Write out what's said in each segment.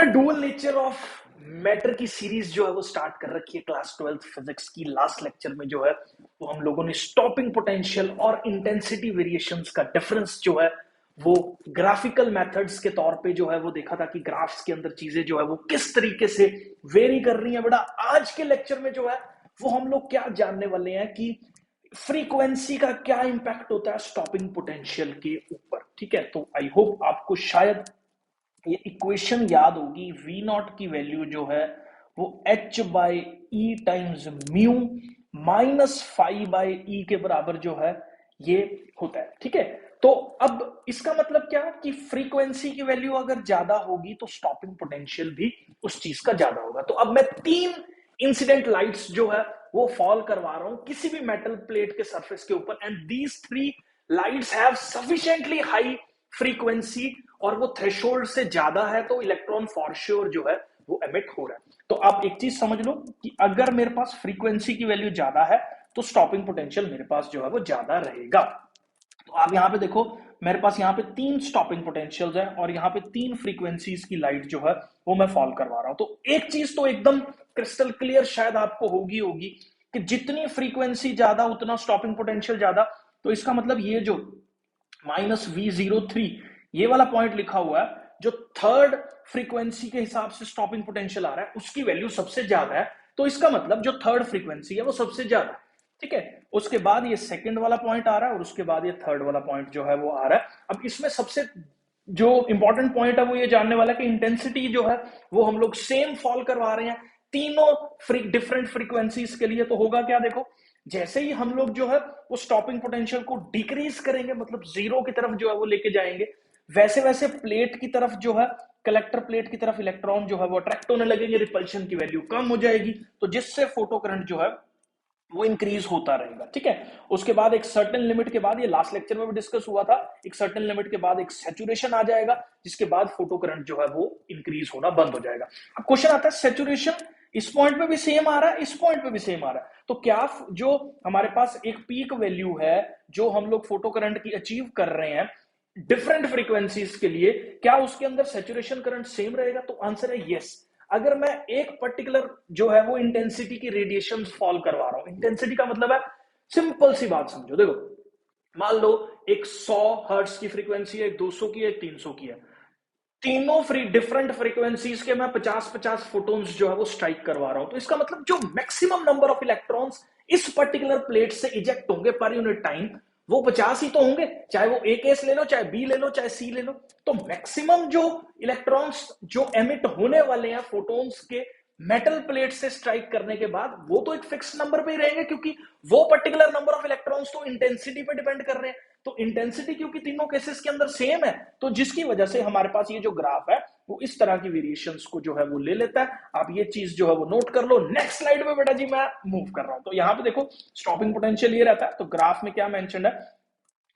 बेटा dual nature of matter की series जो है वो स्टार्ट कर रखी है क्लास 12th फिजिक्स की। लास्ट लेक्चर में जो है वो हम लोगों ने स्टॉपिंग पोटेंशियल और इंटेंसिटी वेरिएशंस का डिफरेंस जो है वो ग्राफिकल मेथड्स के तौर पे जो है वो देखा था कि ग्राफ्स के अंदर चीजें जो है वो किस तरीके से वेरी कर रही हैं। बेटा आज के लेक्चर में जो है वो हम लोग क्या जानने वाले हैं कि फ्रीक्वेंसी का क्या इंपैक्ट होता है स्टॉपिंग पोटेंशियल के ऊपर। ठीक है, तो आई होप आपको शायद ये इक्वेशन याद होगी। वी नॉट की वैल्यू जो है वो h by e times mu minus five by e के बराबर जो है ये होता है। ठीक है, तो अब इसका मतलब क्या कि फ्रीक्वेंसी की वैल्यू अगर ज्यादा होगी तो स्टॉपिंग पोटेंशियल भी उस चीज का ज्यादा होगा। तो अब मैं तीन इंसिडेंट लाइट्स जो है वो फॉल करवा रहा हूं किसी भी मेटल प्लेट के सरफेस के ऊपर, and these three lights have sufficiently high frequency और वो थ्रेशोल्ड से ज्यादा है तो इलेक्ट्रॉन फॉर श्योर जो है वो एमिट हो रहा है। तो आप एक चीज समझ लो कि अगर मेरे पास फ्रीक्वेंसी की वैल्यू ज्यादा है तो स्टॉपिंग पोटेंशियल मेरे पास जो है वो ज्यादा रहेगा। तो आप यहां पे देखो मेरे पास यहाँ पे तीन स्टॉपिंग पोटेंशियल्स है और यहाँ पे तीन फ्रीक्वेंसीज की लाइट जो है वो मैं फॉल करवा रहा हूं। तो एक चीज तो एकदम क्रिस्टल क्लियर शायद आपको होगी कि जितनी फ्रीक्वेंसी ज्यादा उतना स्टॉपिंग पोटेंशियल ज्यादा। तो इसका मतलब ये जो -V03 ये वाला पॉइंट लिखा हुआ है जो थर्ड फ्रीक्वेंसी के हिसाब से स्टॉपिंग पोटेंशियल आ रहा है उसकी वैल्यू सबसे ज्यादा है। तो इसका मतलब जो थर्ड फ्रीक्वेंसी है वो सबसे ज्यादा है। ठीक है, उसके बाद ये सेकंड वाला पॉइंट आ रहा है और उसके बाद ये थर्ड वाला पॉइंट जो है वो आ रहा है। अब इसमें सबसे जो इंपॉर्टेंट पॉइंट है वो ये जानने वाला है कि इंटेंसिटी जो है वो हम लोग सेम फॉल करवा रहे हैं तीनों डिफरेंट फ्रीक्वेंसीज के लिए। तो होगा क्या, देखो जैसे ही हम लोग जो है वो स्टॉपिंग पोटेंशियल को डिक्रीज करेंगे, मतलब जीरो की तरफ जो है वो लेके जाएंगे, वैसे वैसे प्लेट की तरफ जो है कलेक्टर प्लेट की तरफ इलेक्ट्रॉन जो है वो अट्रैक्ट होने लगेंगे, रिपल्शन की वैल्यू कम हो जाएगी, तो जिससे फोटो करंट जो है वो इंक्रीज होता रहेगा। ठीक है, उसके बाद एक सर्टेन लिमिट के बाद, ये लास्ट लेक्चर में भी डिस्कस हुआ था, एक सर्टेन लिमिट के बाद एक सैचुरेशन आ जाएगा जिसके बाद फोटो करंट जो है वो इंक्रीज होना बंद हो जाएगा। अब क्वेश्चन आता है सैचुरेशन इस पॉइंट पे भी सेम आ रहा है, इस पॉइंट पे भी सेम आ रहा है, तो क्या जो हमारे पास एक पीक वैल्यू है जो हम लोग फोटो करंट की अचीव कर रहे हैं डिफरेंट फ्रीक्वेंसीज के लिए, क्या उसके अंदर सैचुरेशन करंट सेम रहेगा? तो आंसर है यस। अगर मैं एक पर्टिकुलर जो है वो इंटेंसिटी की रेडिएशन फॉल करवा रहा हूं, इंटेंसिटी का मतलब है सिंपल सी बात समझो, देखो मान लो एक 100 हर्ट्ज की फ्रीक्वेंसी है, एक 200 की है, एक 300 की है, तीनों डिफरेंट फ्रीक्वेंसीज के मैं 50-50 फोटोन्स जो है वो स्ट्राइक करवा रहा हूं। तो इसका मतलब जो मैक्सिमम नंबर ऑफ इलेक्ट्रॉन्स इस पर्टिकुलर प्लेट से इजेक्ट होंगे पर यूनिट टाइम वो 50 ही तो होंगे, चाहे वो ए केस ले लो, चाहे बी ले लो, चाहे सी ले लो। तो मैक्सिमम जो इलेक्ट्रॉन्स जो एमिट होने वाले हैं फोटोन्स के मेटल प्लेट से स्ट्राइक करने के बाद वो तो एक फिक्स नंबर पे ही रहेंगे, क्योंकि वो पर्टिकुलर नंबर ऑफ इलेक्ट्रॉन्स तो इंटेंसिटी पे डिपेंड कर रहे हैं। तो इंटेंसिटी क्योंकि तीनों केसेस के अंदर सेम है, तो जिसकी वजह से हमारे पास ये जो ग्राफ है वो इस तरह की वेरिएशंस को जो है वो ले लेता है। आप ये चीज जो है वो नोट कर लो। नेक्स्ट स्लाइड में बेटा जी मैं मूव कर रहा हूं, तो यहां पे देखो स्टॉपिंग पोटेंशियल ये रहता है, तो ग्राफ में क्या मेंशन है,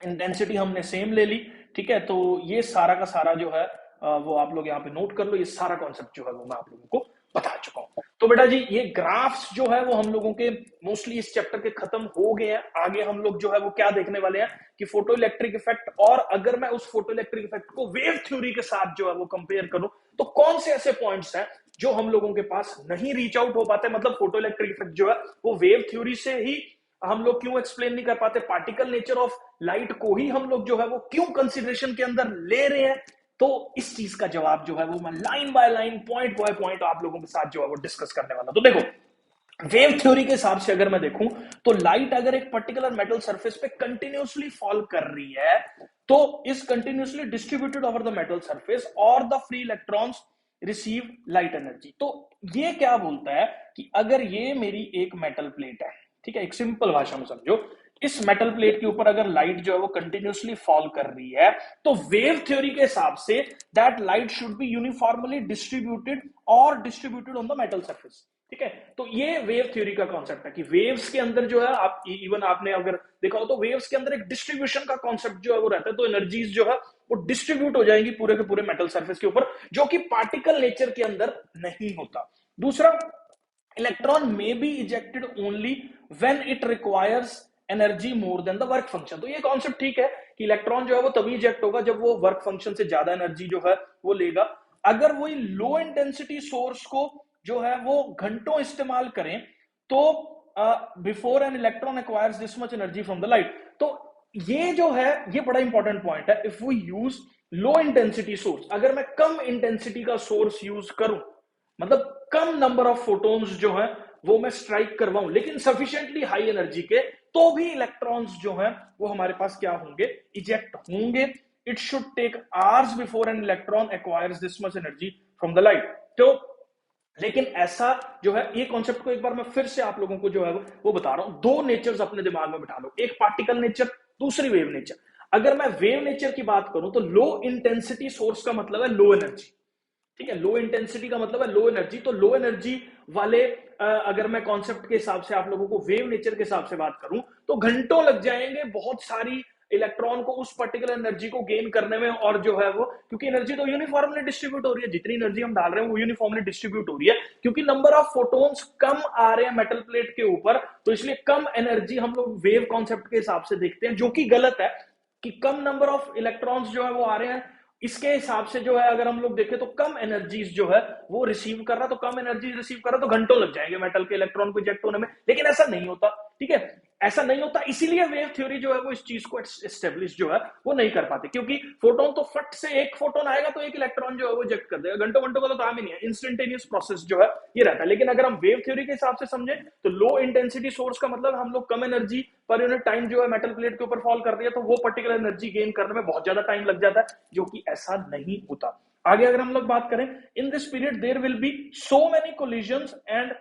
इंटेंसिटी हमने सेम ले ली। ठीक है, तो ये सारा का सारा जो है वो आप लोग यहाँ पे नोट कर लो। ये सारा कॉन्सेप्ट जो है वो मैं आप लोगों को बता चुका हूं। तो बेटा जी ये ग्राफ्स जो है वो हम लोगों के मोस्टली इस चैप्टर के खत्म हो गए हैं। आगे हम लोग जो है वो क्या देखने वाले हैं कि फोटो इलेक्ट्रिक इफेक्ट, और अगर मैं उस फोटो इलेक्ट्रिक इफेक्ट को वेव थ्योरी के साथ जो है वो कंपेयर करूं तो कौन से ऐसे पॉइंट्स हैं जो हम लोगों के पास नहीं रीच आउट हो पाते, मतलब फोटो इलेक्ट्रिक इफेक्ट जो है वो वेव थ्योरी से ही हम लोग क्यों एक्सप्लेन नहीं कर पाते, पार्टिकल नेचर ऑफ लाइट को ही हम लोग जो है वो क्यों कंसिडरेशन के अंदर ले रहे हैं। तो इस चीज का जवाब जो है वो मैं line by line point by point आप लोगों के साथ जो है वो डिस्कस करने वाला। तो देखो वेव थ्योरी के हिसाब से अगर मैं देखूं तो लाइट अगर एक पर्टिकुलर मेटल सरफेस पे कंटिन्यूअसली फॉल कर रही है तो is continuously distributed over the metal surface और the free electrons receive light energy. तो ये क्या बोलता है कि अगर ये मेरी एक मेटल प्लेट है, ठीक है, एक सिंपल भाषा में समझो, इस मेटल प्लेट के ऊपर अगर लाइट जो है वो कंटिन्यूअसली फॉल कर रही है तो वेव थ्योरी के हिसाब से that light should be uniformly distributed और distributed on the metal surface. ठीक है, तो ये वेव थ्योरी का कॉन्सेप्ट है कि वेव्स के अंदर जो है आप इवन आपने अगर देखा हो तो वेव्स के अंदर एक डिस्ट्रीब्यूशन का कॉन्सेप्ट जो है वो रहता है, तो एनर्जीज जो है वो डिस्ट्रीब्यूट हो जाएंगी पूरे के पूरे मेटल सरफेस के ऊपर, जो कि पार्टिकल नेचर के अंदर नहीं होता। दूसरा, electron may be ejected only when it requires energy more than the work function. तो ये कॉन्सेप्ट ठीक है कि इलेक्ट्रॉन जो है वो तभी इजेक्ट होगा जब वो वर्क फंक्शन से ज्यादा एनर्जी जो है वो लेगा। अगर वही लो इंटेंसिटी सोर्स को जो है वो घंटों इस्तेमाल करें तो before an electron acquires this much energy from the light. तो ये जो है ये बड़ा इंपॉर्टेंट पॉइंट है। If we use low intensity source, अगर मैं कम इंटेंसिटी का सोर्स यूज करूं, मतलब कम नंबर ऑफ फोटोन्स जो है वो मैं स्ट्राइक करवाऊं, लेकिन सफिशिएंटली हाई एनर्जी के, तो भी इलेक्ट्रॉन्स जो हैं वो हमारे पास क्या होंगे, इजेक्ट होंगे। It should take hours before an electron acquires this much energy from the light. तो लेकिन ऐसा जो है, ये कॉन्सेप्ट को एक बार मैं फिर से आप लोगों को जो है वो बता रहा हूं। दो नेचर्स अपने दिमाग में बिठा लो, एक पार्टिकल नेचर, दूसरी वेव नेचर। अगर मैं वेव नेचर की बात करूं तो लो इंटेंसिटी सोर्स का मतलब है लो एनर्जी, ठीक है। लो इंटेंसिटी का मतलब है लो एनर्जी। तो लो एनर्जी वाले अगर मैं कॉन्सेप्ट के हिसाब से आप लोगों को वेव नेचर के हिसाब से बात करूं तो घंटों लग जाएंगे बहुत सारी इलेक्ट्रॉन को उस पर्टिकुलर एनर्जी को गेन करने में। और जो है वो, क्योंकि एनर्जी तो यूनिफॉर्मली डिस्ट्रीब्यूट हो रही है, जितनी एनर्जी हम डाल रहे हैं वो यूनिफॉर्मली डिस्ट्रीब्यूट हो रही है, क्योंकि नंबर ऑफ फोटोन्स कम आ रहे हैं मेटल प्लेट के ऊपर, तो इसलिए कम एनर्जी हम लोग वेव कॉन्सेप्ट के हिसाब से देखते हैं, जो कि गलत है कि कम नंबर ऑफ इलेक्ट्रॉन्स जो है वो आ रहे हैं। इसके हिसाब से जो है अगर हम लोग देखें तो कम एनर्जीज जो है वो रिसीव कर रहा, तो कम एनर्जी रिसीव कर रहा तो घंटों लग जाएंगे मेटल के इलेक्ट्रॉन को इजेक्ट होने में, लेकिन ऐसा नहीं होता, ठीक है। ऐसा नहीं होता, इसीलिए वेव थ्योरी जो है वो इस चीज को एस्टेब्लिश जो है वो नहीं कर पाती, क्योंकि फोटोन तो फट से एक फोटोन आएगा तो एक इलेक्ट्रॉन जो है वो इजेक्ट कर देगा, घंटों घंटों का तो काम ही नहीं है, इंस्टेंटेनियस प्रोसेस जो है ये रहता है। लेकिन अगर हम वेव थ्योरी के हिसाब से समझे तो लो इंटेंसिटी सोर्स का मतलब हम लोग कम एनर्जी पर यूनिट टाइम जो है मेटल प्लेट के ऊपर फॉल कर रही है, तो वो पर्टिकुलर एनर्जी गेन करने में बहुत ज्यादा टाइम लग जाता है, जो कि ऐसा नहीं होता। आगे अगर हम लोग बात करें, in this period there will be so many collisions and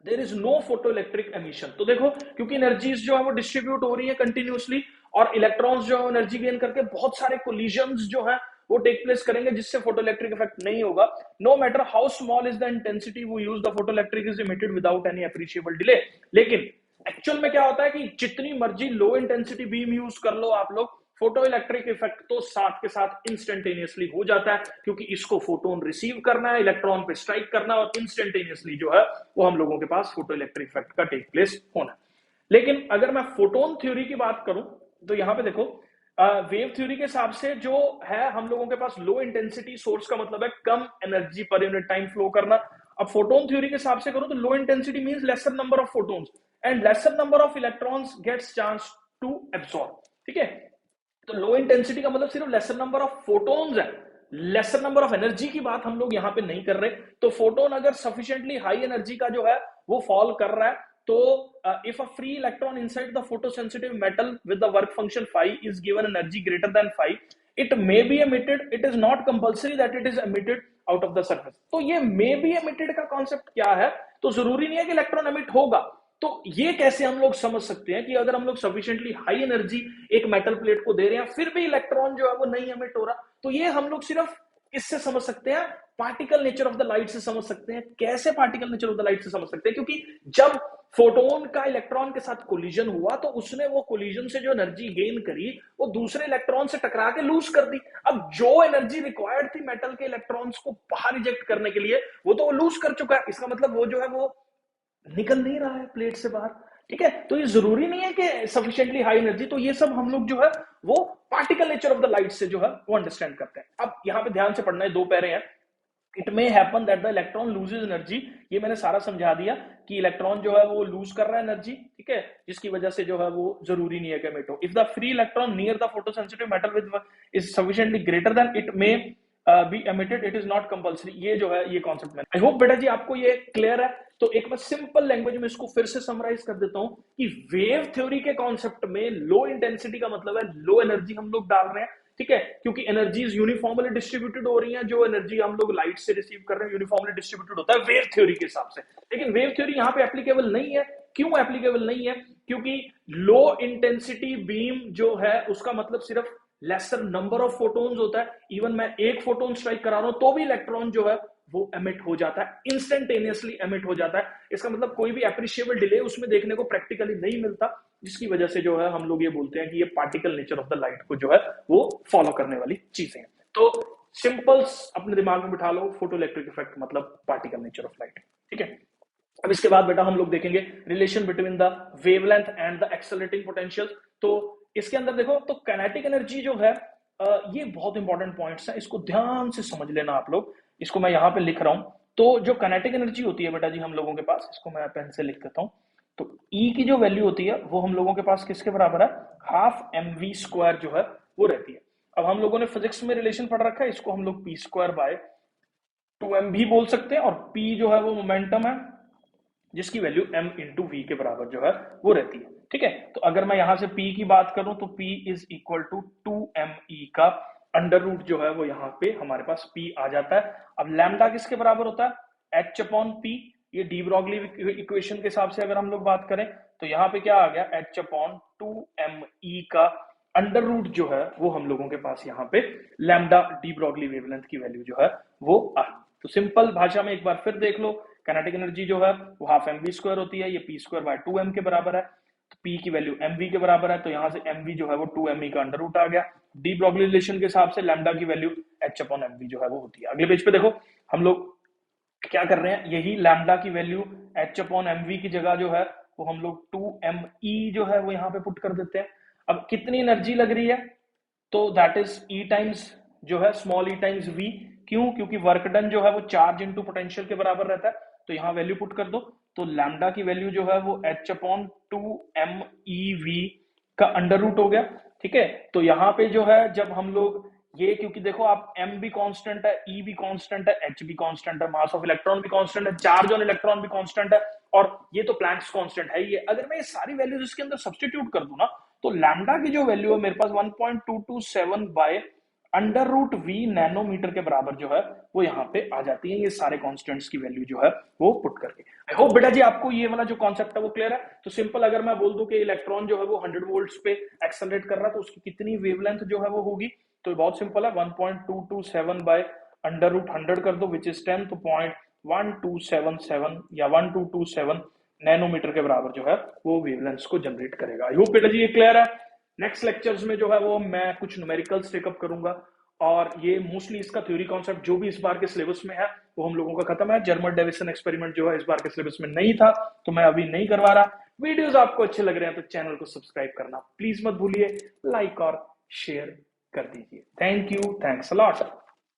there is no photoelectric emission. तो देखो, क्योंकि एनर्जीज जो है वो डिस्ट्रीब्यूट हो रही है कंटिन्यूअसली, और इलेक्ट्रॉन्स जो है एनर्जी गेन करके बहुत सारे कोलिजन्स जो है वो टेक प्लेस करेंगे, जिससे फोटो इलेक्ट्रिक इफेक्ट नहीं होगा। No matter how small is the intensity वो use, the photo electric is emitted without any appreciable delay. लेकिन एक्चुअल में क्या होता है कि जितनी मर्जी लो इंटेंसिटी बीम यूज कर लो आप लोग, फोटो इलेक्ट्रिक इफेक्ट तो साथ के साथ इंस्टेंटेनियसली हो जाता है, क्योंकि इसको फोटोन रिसीव करना है, इलेक्ट्रॉन पे स्ट्राइक करना है, और इंस्टेंटेनियसली जो है वो हम लोगों के पास फोटो इलेक्ट्रिक इफेक्ट का टेक प्लेस होना। लेकिन अगर मैं फोटोन थ्योरी की बात करूं तो यहां पे देखो, वेव थ्योरी के हिसाब से जो है हम लोगों के पास लो इंटेंसिटी सोर्स का मतलब है कम energy per unit time flow करना। अब फोटोन थ्योरी के हिसाब से करो तो low intensity means lesser number of photons and lesser number of electrons gets chance to absorb, ठीक है। तो लो इंटेंसिटी का मतलब सिर्फ लेसर नंबर ऑफ फोटोन्स है, लेसर नंबर ऑफ एनर्जी की बात हम लोग यहां पे नहीं कर रहे। तो फोटोन अगर सफिशिएंटली हाई एनर्जी का जो है वो फॉल कर रहा है, तो if a free electron inside the photosensitive metal with the work function phi is given energy greater than phi, it may be emitted, it is not compulsory that it is emitted out of the surface. तो ये may be emitted का concept क्या है, तो जरूरी नहीं है कि इलेक्ट्रॉन एमिट होगा। तो ये कैसे हम लोग समझ सकते हैं कि अगर हम लोग सफिशिएंटली हाई एनर्जी एक मेटल प्लेट को दे रहे हैं फिर भी इलेक्ट्रॉन जो है वो नहीं एमिट हो रहा, तो ये हम लोग सिर्फ इससे समझ सकते हैं, particle nature of the light से समझ सकते हैं। कैसे particle nature of the light से समझ सकते हैं, क्योंकि जब फोटोन का इलेक्ट्रॉन के साथ कोलिजन हुआ तो उसने वो कोलिजन से जो एनर्जी गेन करी वो दूसरे इलेक्ट्रॉन से टकरा के लूज कर दी। अब जो एनर्जी रिक्वायर्ड थी मेटल के इलेक्ट्रॉन्स को बाहर रिजेक्ट करने के लिए वो तो वो लूज कर चुका है, इसका मतलब वो जो है वो निकल नहीं रहा है प्लेट से बाहर, ठीक है। तो ये जरूरी नहीं है कि सफिशिएंटली हाई एनर्जी, तो ये सब हम लोग जो है वो particle nature of the light से जो है वो अंडरस्टैंड करते हैं। अब यहां पे ध्यान से पढ़ना है, दो पैरे हैं। It may happen that the electron loses energy, ये मैंने सारा समझा दिया कि इलेक्ट्रॉन जो है वो लूज कर रहा है एनर्जी, ठीक है, जिसकी वजह से जो है वो जरूरी नहीं है कि एमिट हो। If the free electron near the photosensitive metal with is sufficiently greater than it may be emitted, it is not compulsory. ये जो है ये कॉन्सेप्ट में, आई होप बेटा जी आपको ये क्लियर है। तो एक बार सिंपल लैंग्वेज में इसको फिर से समराइज कर देता हूं कि वेव थ्योरी के कॉन्सेप्ट में लो इंटेंसिटी का मतलब है लो एनर्जी हम लोग डाल रहे हैं, ठीक है, क्योंकि एनर्जीज यूनिफॉर्मली डिस्ट्रीब्यूटेड हो रही हैं। जो एनर्जी हम लोग लाइट से रिसीव कर रहे हैं यूनिफॉर्मली डिस्ट्रीब्यूटेड होता है वेव थ्योरी के हिसाब से। लेकिन वेव थ्योरी यहां पे एप्लीकेबल नहीं है। क्यों एप्लीकेबल नहीं है? क्योंकि लो इंटेंसिटी बीम जो है उसका मतलब सिर्फ लेसर नंबर ऑफ फोटोन्स होता है। इवन मैं एक फोटोन स्ट्राइक करा रहा हूं तो भी इलेक्ट्रॉन जो है वो एमिट हो जाता है, इंस्टेंटेनियसली एमिट हो जाता है। इसका मतलब कोई भी एप्रिशिएबल डिले उसमें देखने को प्रैक्टिकली नहीं मिलता, जिसकी वजह से जो है हम लोग ये बोलते हैं कि ये particle nature of the light को जो है वो फॉलो करने वाली चीजें हैं। तो सिंपल्स अपने दिमाग में बिठा लो, फोटो इलेक्ट्रिक इफेक्ट मतलब पार्टिकल नेचर ऑफ लाइट, ठीक है। अब इसके बाद बेटा हम लोग देखेंगे relation between the wavelength and the accelerating potential. तो इसके अंदर देखो, तो काइनेटिक एनर्जी जो है ये बहुत इंपॉर्टेंट पॉइंट्स हैं, इसको ध्यान से समझ लेना आप लोग। इसको मैं यहाँ पे लिख रहा हूँ। तो जो काइनेटिक एनर्जी होती है बेटा जी हम लोगों के पास, इसको मैं पेन से लिख देता हूँ। तो E की जो वैल्यू होती है वो हम लोगों के पास किसके बराबर है, हाफ mv² जो है वो रहती है। अब हम लोगों ने फिजिक्स में रिलेशन पढ़ रखा है, इसको हम लोग p²/2m भी बोल सकते हैं, और p जो है वो मोमेंटम है जिसकी वैल्यू m इंटू वी के बराबर जो है वो रहती है। ठीक है, तो अगर मैं यहां से p की बात करूं तो p is equal to 2me का अंडर रूट जो है वो यहाँ पे हमारे पास p आ जाता है। अब लैम्डा किसके बराबर होता है, h अपॉन p। ये डी ब्रॉगली इक्वेशन के हिसाब से अगर हम लोग बात करें तो यहाँ पे क्या आ गया, h अपॉन 2me का अंडर रूट जो है वो हम लोगों के पास यहाँ पे लैम्डा डी ब्रॉगली वेवलेंथ की वैल्यू जो है वो आ। तो सिंपल भाषा में एक बार फिर देख लो, काइनेटिक एनर्जी जो है वो हाफ mv² होती है, ये p²/2m के बराबर है। तो p की वैल्यू mv के बराबर है, तो यहाँ से mv जो है वो 2me का अंडर रूट आ गया। डी ब्रॉगली रिलेशन के हिसाब से लैम्डा की वैल्यू h अपॉन mv जो है वो होती है। अगले पेज पे देखो हम लोग क्या कर रहे हैं, यही लैम्डा की वैल्यू h अपॉन mv की जगह जो है वो हम लोग 2me जो है वो यहाँ पे पुट कर देते हैं। अब कितनी एनर्जी लग रही है, तो दैट इज E टाइम्स जो है स्मॉल e टाइम्स v। क्यों, क्योंकि वर्क डन जो है वो चार्ज इंटू पोटेंशियल के बराबर रहता है। तो यहाँ वैल्यू पुट कर दो, तो लैम्डा की वैल्यू जो है वो h अपॉन 2mev का अंडर रूट हो गया। ठीक है, तो यहाँ पे जो है जब हम लोग ये, क्योंकि देखो आप m भी कांस्टेंट है, e भी कांस्टेंट है, h भी कांस्टेंट है, मास ऑफ इलेक्ट्रॉन भी कांस्टेंट है, चार्ज ऑन इलेक्ट्रॉन भी कांस्टेंट है, और ये तो प्लैंक्स कांस्टेंट है ही है। अगर मैं ये सारी वैल्यूज इसके अंदर सब्स्टिट्यूट कर दूं ना, तो लैम्डा की जो वैल्यू है मेरे पास 1.227 by under root V nanometre के बराबर जो है वो यहाँ पे आ जाती है, ये सारे कांस्टेंट्स की वैल्यू जो है वो पुट करके। आई होप बेटा जी आपको ये वाला जो कॉन्सेप्ट है वो क्लियर है। तो सिंपल अगर मैं बोल दूं कि इलेक्ट्रॉन जो है वो 100 वोल्ट्स पे एक्सेलरेट कर रहा है तो उसकी कितनी वेवलेंथ जो है वो होगी, तो बहुत सिंपल है, 1.227 बाय अंडर रूट 100 कर दो विच इज 10, तो 0.1277 या 1227 नैनोमीटर के बराबर जो है वो वेवलेंथ्स को जनरेट करेगा। आई होप बेटा जी ये क्लियर है। नेक्स्ट लेक्चर्स में जो है वो मैं कुछ न्यूमेरिकल्स टेकअप करूंगा, और ये मोस्टली इसका थ्योरी कॉन्सेप्ट जो भी इस बार के सिलेबस में है वो हम लोगों का खत्म है। जर्मन डेविसन एक्सपेरिमेंट जो है इस बार के सिलेबस में नहीं था तो मैं अभी नहीं करवा रहा। वीडियोस आपको अच्छे लग रहे हैं तो चैनल को सब्सक्राइब करना प्लीज मत भूलिए, लाइक और शेयर कर दीजिए। Thank you, thanks a lot.